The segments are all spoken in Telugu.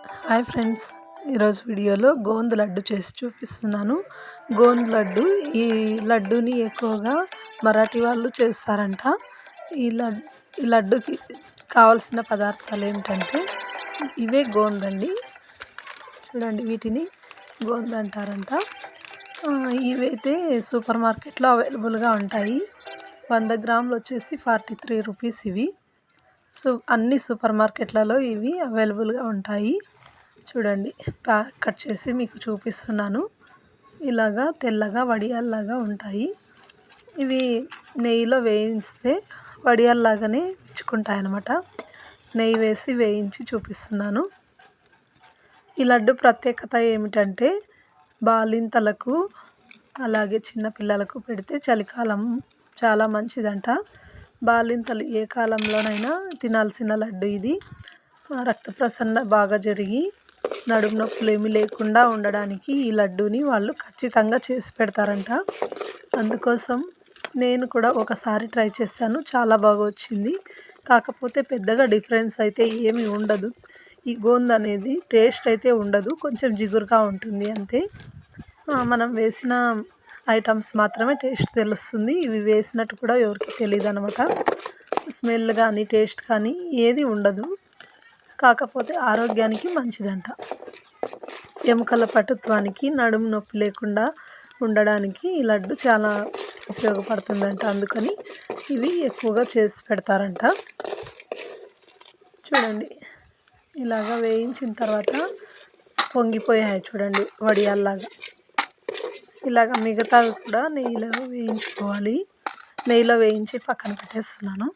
హాయ్ ఫ్రెండ్స్, ఈరోజు వీడియోలో గోంద లడ్డు చేసి చూపిస్తున్నాను. గోంద లడ్డు, ఈ లడ్డూని ఎక్కువగా మరాఠీ వాళ్ళు చేస్తారంట. ఈ లడ్డుకి కావాల్సిన పదార్థాలు ఏమిటంటే ఇవే గోందండి. చూడండి, వీటిని గోంద అంటారంట. ఇవైతే సూపర్ మార్కెట్లో అవైలబుల్గా ఉంటాయి. 100 గ్రాములు వచ్చేసి 43 రూపీస్ ఇవి. అన్ని సూపర్ మార్కెట్లలో ఇవి అవైలబుల్గా ఉంటాయి. చూడండి, కట్ చేసి మీకు చూపిస్తున్నాను. ఇలాగా తెల్లగా వడియాల్లాగా ఉంటాయి. ఇవి నెయ్యిలో వేయిస్తే వడియాల్లాగానే ఇచ్చుకుంటాయి అన్నమాట. నెయ్యి వేసి వేయించి చూపిస్తున్నాను. ఈ లడ్డు ప్రత్యేకత ఏమిటంటే బాలింతలకు అలాగే చిన్నపిల్లలకు పెడితే చలికాలం చాలా మంచిదంట. బాలింతలు ఏ కాలంలోనైనా తినాల్సిన లడ్డు ఇది. రక్త ప్రసరణ బాగా జరిగి నడుము నొప్పులు ఏమీ లేకుండా ఉండడానికి ఈ లడ్డూని వాళ్ళు ఖచ్చితంగా చేసి పెడతారంట. అందుకోసం నేను కూడా ఒకసారి ట్రై చేశాను, చాలా బాగా వచ్చింది. కాకపోతే పెద్దగా డిఫరెన్స్ అయితే ఏమీ ఉండదు. ఈ గోంద అనేది టేస్ట్ అయితే ఉండదు, కొంచెం జిగురుగా ఉంటుంది అంతే. మనం వేసిన ఐటమ్స్ మాత్రమే టేస్ట్ తెలుస్తుంది. ఇవి వేసినట్టు కూడా ఎవరికి తెలియదు అనమాట. స్మెల్ కానీ టేస్ట్ కానీ ఏది ఉండదు. కాకపోతే ఆరోగ్యానికి మంచిదంట. ఎముకల పటుత్వానికి, నడుము నొప్పి లేకుండా ఉండడానికి ఈ లడ్డు చాలా ఉపయోగపడుతుందంట. అందుకని ఇవి ఎక్కువగా చేసి పెడతారంట. చూడండి, ఇలాగా వేయించిన తర్వాత పొంగిపోయాయి చూడండి, వడియాల్లాగా. ఇలాగ మిగతావి కూడా నెయ్యిలో వేయించుకోవాలి. నెయ్యిలో వేయించి పక్కన పెట్టేస్తున్నాను.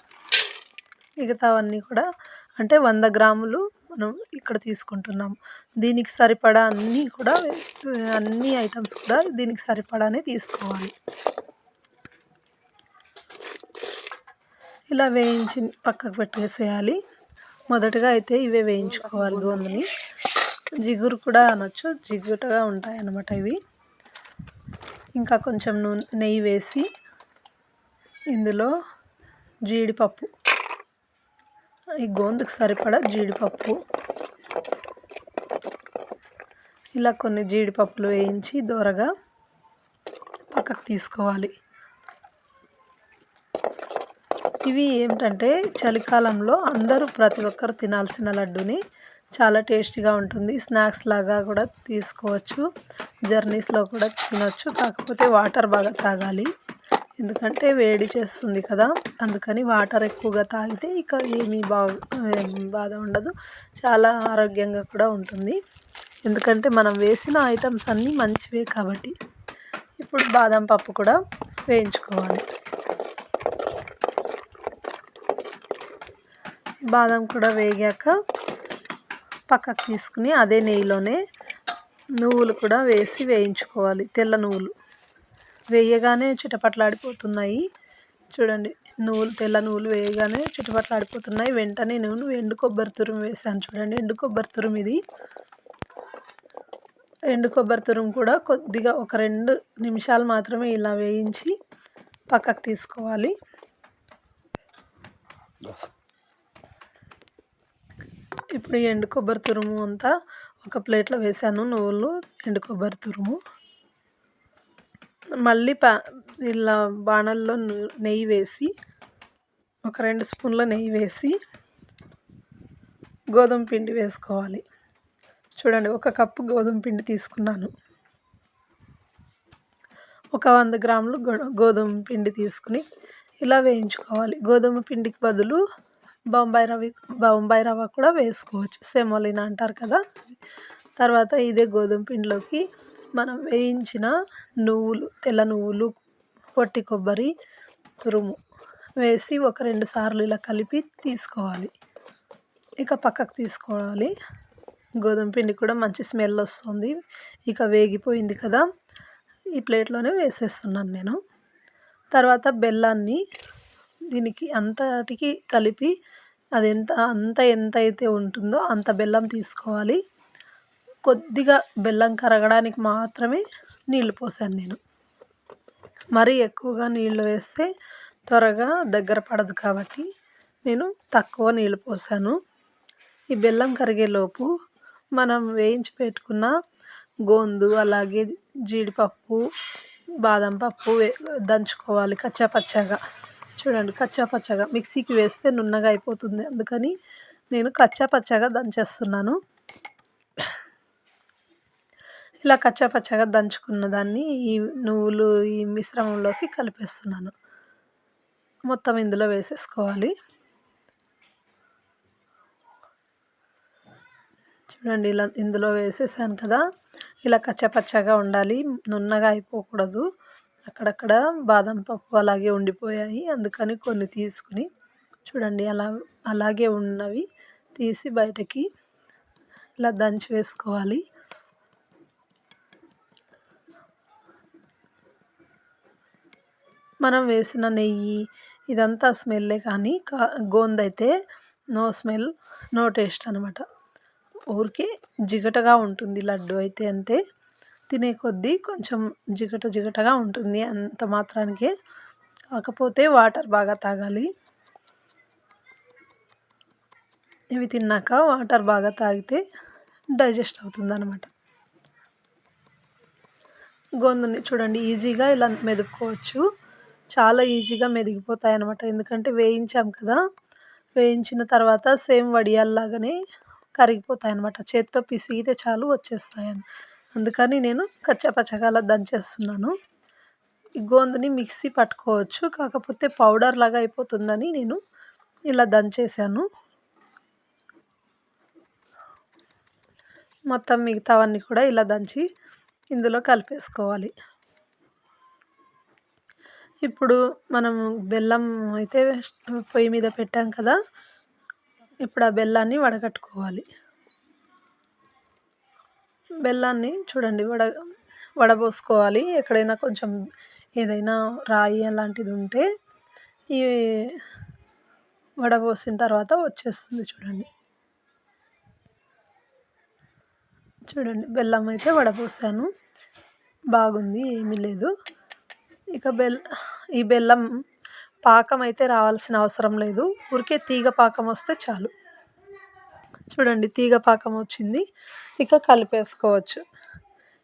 మిగతావన్నీ కూడా అంటే 100 గ్రాములు మనం ఇక్కడ తీసుకుంటున్నాం. దీనికి సరిపడా అన్ని ఐటమ్స్ కూడా దీనికి సరిపడానే తీసుకోవాలి. ఇలా వేయించి పక్కకు పెట్టేసేయాలి. మొదటగా అయితే ఇవే వేయించుకోవాలి. గోందని జిగురు కూడా అనొచ్చు, జిగురుగా ఉంటాయి అన్నమాట ఇవి. ఇంకా కొంచెం నెయ్యి వేసి ఇందులో జీడిపప్పు, ఈ గోందకు సరిపడా జీడిపప్పు, ఇలా కొన్ని జీడిపప్పులు వేయించి దోరగా పక్కకు తీసుకోవాలి. ఇవి ఏమిటంటే చలికాలంలో ప్రతి ఒక్కరు తినాల్సిన లడ్డూని. చాలా టేస్టీగా ఉంటుంది. స్నాక్స్ లాగా కూడా తీసుకోవచ్చు, జర్నీస్లో కూడా తినొచ్చు. కాకపోతే వాటర్ బాగా తాగాలి, ఎందుకంటే వేడి చేస్తుంది కదా. అందుకని వాటర్ ఎక్కువగా తాగితే ఇక ఏమీ బాధ ఉండదు. చాలా ఆరోగ్యంగా కూడా ఉంటుంది, ఎందుకంటే మనం వేసిన ఐటమ్స్ అన్నీ మంచివే కాబట్టి. ఇప్పుడు బాదం పప్పు కూడా వేయించుకోవాలి. బాదం కూడా వేగాక పక్కకు తీసుకుని అదే నెయ్యిలోనే నువ్వులు కూడా వేసి వేయించుకోవాలి. తెల్ల నువ్వులు వేయగానే చిటపట్లాడిపోతున్నాయి. చూడండి, తెల్ల నువ్వులు వేయగానే చిటపట్లాడిపోతున్నాయి. వెంటనే నేను ఎండు కొబ్బరి తురుము వేసాను. చూడండి, ఎండు కొబ్బరి తురుము ఇది. ఎండు కొబ్బరి తురుము కూడా కొద్దిగా ఒక 2 నిమిషాలు మాత్రమే ఇలా వేయించి పక్కకు తీసుకోవాలి. ఇప్పుడు ఎండు కొబ్బరి తురుము అంతా ఒక ప్లేట్లో వేసాను. నువ్వులు, ఎండు కొబ్బరి తురుము. మళ్ళీ ఇలా బాణల్లో నెయ్యి వేసి ఒక 2 స్పూన్ల నెయ్యి వేసి గోధుమ పిండి వేసుకోవాలి. చూడండి, 1 కప్పు గోధుమ పిండి తీసుకున్నాను. ఒక 100 గ్రాములు గోధుమ పిండి తీసుకుని ఇలా వేయించుకోవాలి. గోధుమ పిండికి బదులు బొంబాయి రవ్వ కూడా వేసుకోవచ్చు, సెమోలినా అంటారు కదా. తర్వాత ఇదే గోధుమ పిండిలోకి మనం వేయించిన నువ్వులు, తెల్ల నువ్వులు, పొట్టి కొబ్బరి తురుము వేసి ఒక 2 సార్లు ఇలా కలిపి తీసుకోవాలి. ఇక పక్కకు తీసుకోవాలి. గోధుమ పిండి కూడా మంచి స్మెల్ వస్తుంది. ఇక వేగిపోయింది కదా, ఈ ప్లేట్లోనే వేసేస్తున్నాను నేను. తర్వాత బెల్లాన్ని దీనికి అంతటికి కలిపి అది ఎంత అయితే ఉంటుందో అంత బెల్లం తీసుకోవాలి. కొద్దిగా బెల్లం కరగడానికి మాత్రమే నీళ్లు పోసాను నేను. మరీ ఎక్కువగా నీళ్లు వేస్తే త్వరగా దగ్గర పడదు కాబట్టి నేను తక్కువ నీళ్లు పోసాను. ఈ బెల్లం కరిగేలోపు మనం వేయించి పెట్టుకున్న గోందు, అలాగే జీడిపప్పు, బాదం పప్పు దంచుకోవాలి కచ్చా పచ్చాగా. చూడండి కచ్చా పచ్చాగా, మిక్సీకి వేస్తే నున్నగా అయిపోతుంది. అందుకని నేను కచ్చా పచ్చాగా దంచేస్తున్నాను. ఇలా కచ్చా పచ్చాగా దంచుకున్న దాన్ని ఈ నువ్వులు ఈ మిశ్రమంలోకి కలిపేస్తున్నాను. మొత్తం ఇందులో వేసేసుకోవాలి. చూడండి ఇలా ఇందులో వేసేసాను కదా, ఇలా కచ్చా పచ్చాగా ఉండాలి, నున్నగా అయిపోకూడదు. అక్కడక్కడ బాదం పప్పు అలాగే ఉండిపోయాయి, అందుకని కొన్ని తీసుకుని చూడండి అలాగే ఉన్నవి తీసి బయటకి ఇలా దంచి వేసుకోవాలి. మనం వేసిన నెయ్యి ఇదంతా స్మెల్లే, కానీ గోందైతే నో స్మెల్, నో టేస్ట్ అనమాట. ఊరికే జిగటగా ఉంటుంది లడ్డు అయితే అంతే. తినే కొద్దీ కొంచెం జిగటగా ఉంటుంది అంత మాత్రానికే. కాకపోతే వాటర్ బాగా తాగాలి. ఇవి తిన్నాక వాటర్ బాగా తాగితే డైజెస్ట్ అవుతుందన్నమాట. గోందుని చూడండి ఈజీగా ఇలా మెదుపుకోవచ్చు. చాలా ఈజీగా మెదిగిపోతాయి అన్నమాట. ఎందుకంటే వేయించాం కదా, వేయించిన తర్వాత సేమ్ వడియాల్లాగానే కరిగిపోతాయి అన్నమాట. చేత్తో పిసిగితే చాలు వచ్చేస్తాయని. అందుకని నేను కచ్చా పచ్చగా అలా దంచేస్తున్నాను. ఈ గోందుని మిక్సీ పట్టుకోవచ్చు, కాకపోతే పౌడర్ లాగా అయిపోతుందని నేను ఇలా దంచేసాను. మొత్తం మిగతావన్నీ కూడా ఇలా దంచి ఇందులో కలిపేసుకోవాలి. ఇప్పుడు మనం బెల్లం అయితే పొయ్యి మీద పెట్టాం కదా, ఇప్పుడు ఆ బెల్లాన్ని వడగట్టుకోవాలి. బెల్లాన్ని చూడండి వడబోసుకోవాలి. ఎక్కడైనా కొంచెం ఏదైనా రాయి అలాంటిది ఉంటే ఈ వడబోసిన తర్వాత వచ్చేస్తుంది చూడండి. చూడండి బెల్లం అయితే వడబోసాను, బాగుంది, ఏమీ లేదు. ఇక ఈ బెల్లం పాకం అయితే రావాల్సిన అవసరం లేదు, ఊరికే తీగ పాకం వస్తే చాలు. చూడండి తీగ పాకం వచ్చింది. ఇక కలిపేసుకోవచ్చు.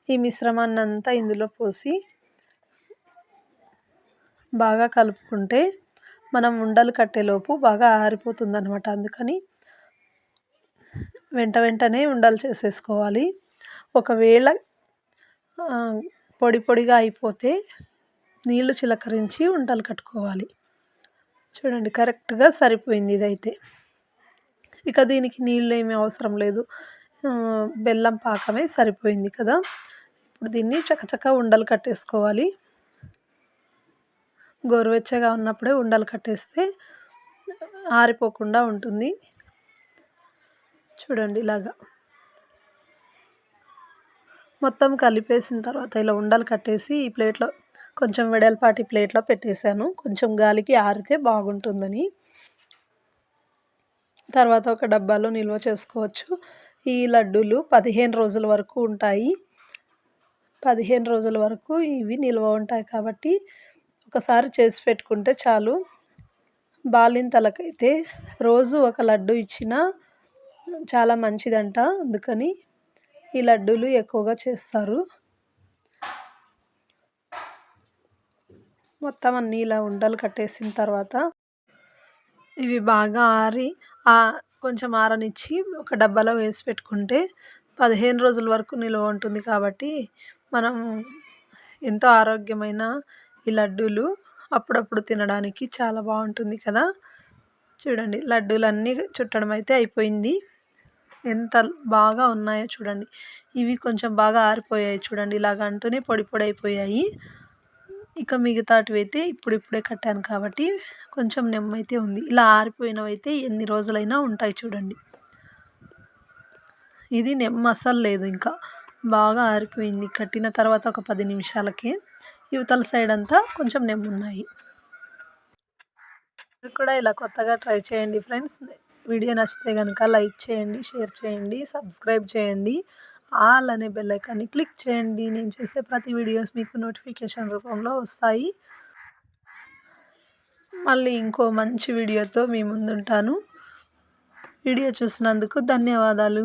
ఈ మిశ్రమాన్ని అంతా ఇందులో పోసి బాగా కలుపుకుంటే మనం ఉండలు కట్టేలోపు బాగా ఆరిపోతుందన్నమాట. అందుకని వెంటనే ఉండలు చేసేసుకోవాలి. ఒకవేళ పొడిగా అయిపోతే నీళ్లు చిలకరించి ఉండలు కట్టుకోవాలి. చూడండి కరెక్ట్గా సరిపోయింది ఇదైతే. ఇక దీనికి నీళ్ళు ఏమీ అవసరం లేదు, బెల్లం పాకమే సరిపోయింది కదా. ఇప్పుడు దీన్ని చకచక ఉండలు కట్టేసుకోవాలి. గోరువెచ్చగా ఉన్నప్పుడే ఉండలు కట్టేస్తే ఆరిపోకుండా ఉంటుంది. చూడండి ఇలాగా మొత్తం కలిపేసిన తర్వాత ఇలా ఉండలు కట్టేసి ఈ ప్లేట్లో కొంచెం వెడల్పాటి ప్లేట్లో పెట్టేశాను, కొంచెం గాలికి ఆరితే బాగుంటుందని. తర్వాత ఒక డబ్బాలో నిల్వ చేసుకోవచ్చు. ఈ లడ్డూలు 15 రోజుల వరకు ఉంటాయి. 15 రోజుల వరకు ఇవి నిల్వ ఉంటాయి కాబట్టి ఒకసారి చేసి పెట్టుకుంటే చాలు. బాలింతలకైతే రోజు ఒక లడ్డు ఇచ్చినా చాలా మంచిదంట. అందుకని ఈ లడ్డూలు ఎక్కువగా చేస్తారు. మొత్తం అన్నీ ఇలా ఉండలు కట్టేసిన తర్వాత ఇవి బాగా కొంచెం ఆరనిచ్చి ఒక డబ్బాలో వేసి పెట్టుకుంటే 15 రోజుల వరకు నిల్వ ఉంటుంది. కాబట్టి మనం ఎంతో ఆరోగ్యమైన ఈ లడ్డూలు అప్పుడప్పుడు తినడానికి చాలా బాగుంటుంది కదా. చూడండి లడ్డూలన్నీ చుట్టడం అయితే అయిపోయింది. ఎంత బాగా ఉన్నాయో చూడండి. ఇవి కొంచెం బాగా ఆరిపోయాయి చూడండి, ఇలాగ అంటూనే పొడి అయిపోయాయి. ఇక మిగతాటివి అయితే ఇప్పుడిప్పుడే కట్టాను కాబట్టి కొంచెం నెమ్మయితే ఉంది. ఇలా ఆరిపోయినవైతే ఎన్ని రోజులైనా ఉంటాయి చూడండి. ఇది నెమ్మ అస్సలు లేదు, ఇంకా బాగా ఆరిపోయింది. కట్టిన తర్వాత ఒక 10 నిమిషాలకే యువతల సైడ్ అంతా కొంచెం నెమ్మున్నాయి. మీరు కూడా ఇలా కొత్తగా ట్రై చేయండి ఫ్రెండ్స్. వీడియో నచ్చితే కనుక లైక్ చేయండి, షేర్ చేయండి, సబ్స్క్రైబ్ చేయండి, ఆల్ అనే బెల్ ఐకాన్ని క్లిక్ చేయండి. నేను చేసే ప్రతి వీడియోస్ మీకు నోటిఫికేషన్ రూపంలో వస్తాయి. మళ్ళీ ఇంకో మంచి వీడియోతో మీ ముందుంటాను. వీడియో చూసినందుకు ధన్యవాదాలు.